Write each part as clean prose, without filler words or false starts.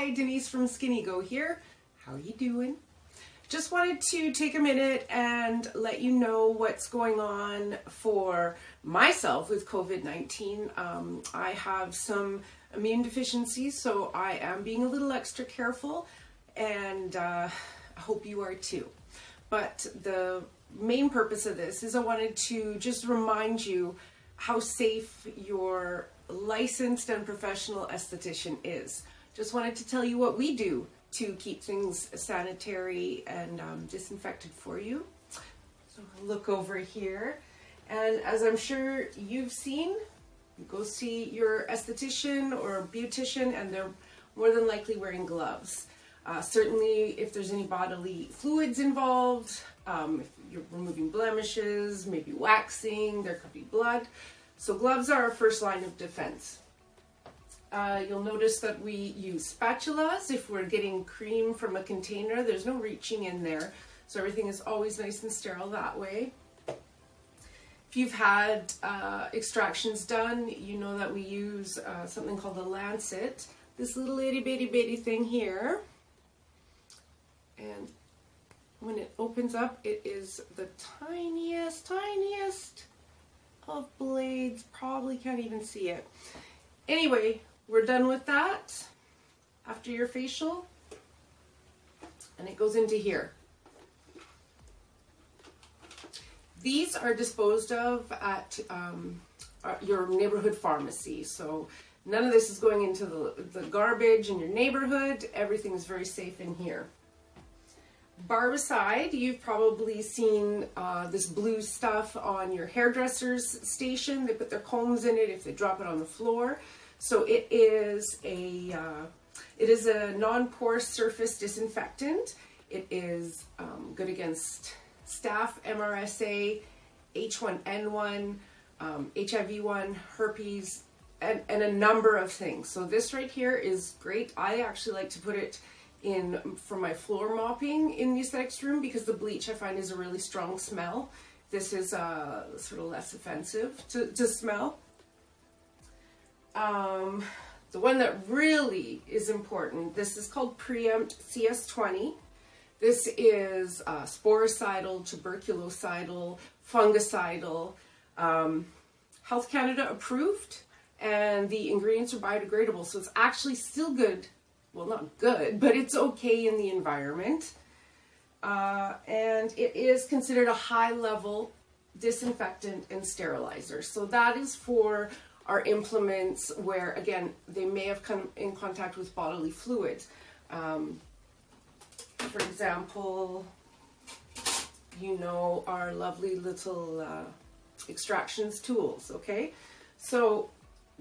Hi, Denise from Skinny Go here. How are you doing? Just wanted to take a minute and let you know what's going on for myself with COVID-19. I have some immune deficiencies, so I am being a little extra careful, and I hope you are too. But the main purpose of this is I wanted to just remind you how safe your licensed and professional esthetician is. Just wanted to tell you what we do to keep things sanitary and disinfected for you. So look over here, and as I'm sure you've seen, you go see your esthetician or beautician and they're more than likely wearing gloves. Certainly if there's any bodily fluids involved, if you're removing blemishes, maybe waxing, there could be blood. So gloves are our first line of defense. You'll notice that we use spatulas if we're getting cream from a container. There's no reaching in there, so everything is always nice and sterile that way. If you've had extractions done, you know that we use something called a lancet. This little itty bitty thing here. And when it opens up, it is the tiniest of blades. Probably can't even see it. Anyway, we're done with that after your facial, and it goes into here. These are disposed of at your neighborhood pharmacy, so none of this is going into the garbage in your neighborhood. Everything is very safe in here. Barbicide, you've probably seen this blue stuff on your hairdresser's station. They put their combs in it if they drop it on the floor. So it is a non-porous surface disinfectant. It is good against staph, MRSA, H1N1, HIV1, herpes, and a number of things. So this right here is great. I actually like to put it in for my floor mopping in the aesthetics room because the bleach I find is a really strong smell. This is sort of less offensive to smell. The one that really is important, this is called Preempt CS20. This is sporicidal, tuberculocidal, fungicidal, Health Canada approved, and the ingredients are biodegradable, so it's actually still good. Well, not good, but it's okay in the environment. And it is considered a high-level disinfectant and sterilizer. So that is for our implements where, again, they may have come in contact with bodily fluids. For example, you know, our lovely little extractions tools, okay? So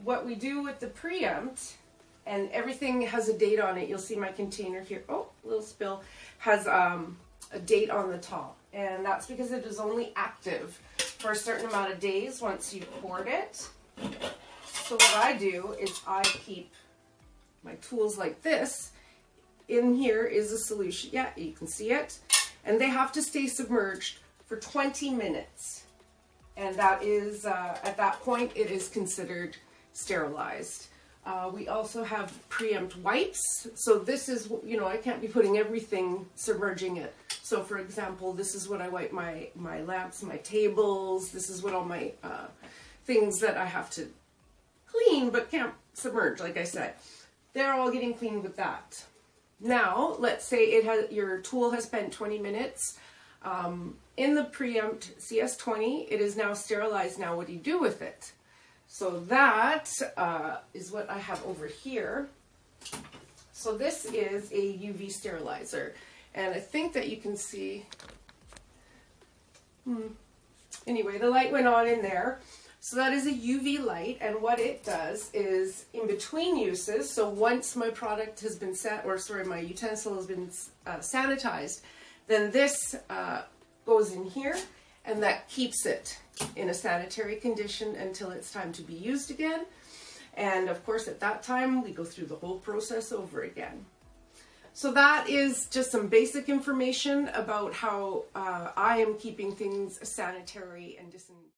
what we do with the Preempt, and everything has a date on it. You'll see my container here, oh, little spill, has a date on the top. And that's because it is only active for a certain amount of days once you've poured it. So what I do is I keep my tools like this. In here is a solution. Yeah, you can see it. And they have to stay submerged for 20 minutes. And that is, at that point, it is considered sterilized. We also have Preempt wipes. So this is, you know, I can't be putting everything, submerging it. So for example, this is what I wipe my lamps, my tables. This is what all my things that I have to clean but can't submerge, like I said. They're all getting cleaned with that. Now, let's say your tool has spent 20 minutes. In the Preempt CS20, it is now sterilized. Now, what do you do with it? So that is what I have over here. So this is a UV sterilizer. And I think that you can see, anyway, the light went on in there. So that is a UV light, and what it does is in between uses, so once my product has been my utensil has been sanitized, then this goes in here, and that keeps it in a sanitary condition until it's time to be used again. And of course, at that time, we go through the whole process over again. So that is just some basic information about how I am keeping things sanitary and disinfected.